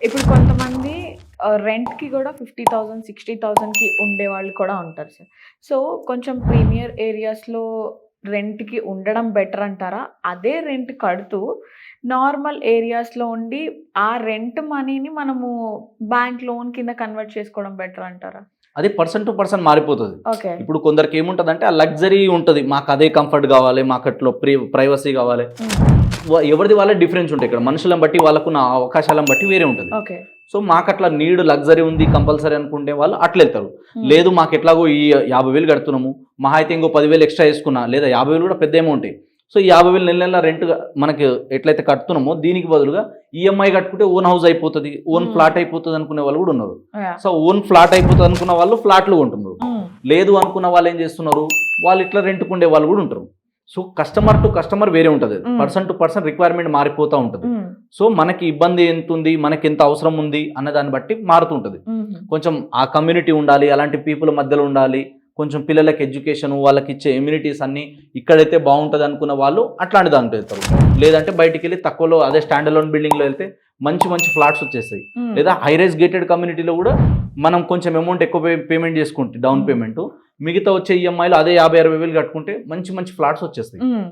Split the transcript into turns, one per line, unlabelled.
ఇప్పుడు కొంతమంది రెంట్‌కి గూడా 50,000, 60,000కి ఉండేవాళ్ళు కూడా ఉంటారు సార్. సో, కొంచెం ప్రీమియర్ ఏరియాస్‌లో రెంట్‌కి ఉండడం బెటర్ అంటారా? అదే రెంట్ కడుతూ నార్మల్ ఏరియాస్‌లో ఉండి ఆ రెంట్ మనీని మనము బ్యాంక్ లోన్ కింద కన్వర్ట్ చేసుకోవడం బెటర్ అంటారా?
అది పర్సన్ టు పర్సన్ మారిపోతది.
ఓకే.
ఇప్పుడు కొందరికి ఏముంటదంటే ఆ లగ్జరీ ఉంటది. మాకు అదే కంఫర్ట్ గావాలి, మాకట్లో ప్రైవసీ గావాలి.
హ్మ్.
ఎవరిది వాళ్ళే డిఫరెన్స్ ఉంటాయి. ఇక్కడ మనుషులను బట్టి వాళ్ళకున్న అవకాశాలను బట్టి వేరే ఉంటది.
ఓకే.
సో మాకట్లా నీడ్ లగ్జరీ ఉంది కంపల్సరీ అనుకుంటే వాళ్ళు అట్లెళ్తారు.
హ్మ్.
లేదు మాకు ఎట్లాగో ఈ 50,000 కడుతున్నాము. మహా అయితే ఇంకో 10,000 ఎక్స్ట్రా చేసుకున్నా లేదా 50,000 కూడా పెద్ద అమౌంటే. సో ఈ 50,000 నెల నెల రెంట్ మనకి ఎట్లయితే కడుతున్నామో దీనికి బదులుగా ఈఎంఐ కట్టుకుంటే ఓన్ హౌస్ అయిపోతది. ఓన్
హ్మ్.
ఫ్లాట్ అయిపోతది అనుకునే వాళ్ళు కూడా ఉన్నారు.
యాహ్!
సో ఓన్ ఫ్లాట్ అయిపోతుంది అనుకున్న వాళ్ళు ఫ్లాట్లు కొంటున్నారు.
హ్మ్.
లేదు అనుకున్న వాళ్ళు ఏం చేస్తున్నారు, వాళ్ళు ఇట్లా రెంట్‌కు ఉండే వాళ్ళు కూడా ఉంటారు. సో కస్టమర్ టు కస్టమర్ వేరే ఉంటది.
హ్మ్.
పర్సన్ టు పర్సన్ రిక్వైర్మెంట్ మారిపోతా ఉంటది.
హ్మ్.
సో మనకి ఇబ్బంది ఎంతుంది, మనకి ఎంత అవసరం ఉంది అన్న దాన్ని బట్టి మారుతుంటది.
హుహు.
కొంచెం ఆ కమ్యూనిటీ ఉండాలి, అలాంటి పీపుల్ మధ్యలో ఉండాలి. కొంచెం పిల్లలకి ఎడ్యుకేషన్, వాళ్ళకి ఇచ్చే ఎమ్యూనిటీస్ అన్నీ ఇక్కడైతే బాగుంటది అనుకున్న వాళ్ళు అట్లాంటి దాంట్లో వెళ్తారు. లేదంటే బయటికెళ్ళి తక్కువలో అదే స్టాండ్ అలోన్ బిల్డింగ్‌లో వెళ్తే మంచి మంచి ఫ్లాట్స్ వచ్చేస్తాయి.
హ్మ్.
లేదా హై రైజ్ గేటెడ్ కమ్యూనిటీలో కూడా మనం కొంచెం అమౌంట్ ఎక్కువ పేమెంట్ చేసుకుంటే డౌన్ పేమెంట్ మిగతా వచ్చే ఈఎంఐలు అదే 50,000, 60,000 కట్టుకుంటే మంచి మంచి ఫ్లాట్స్ వచ్చేస్తాయి.
హ్మ్.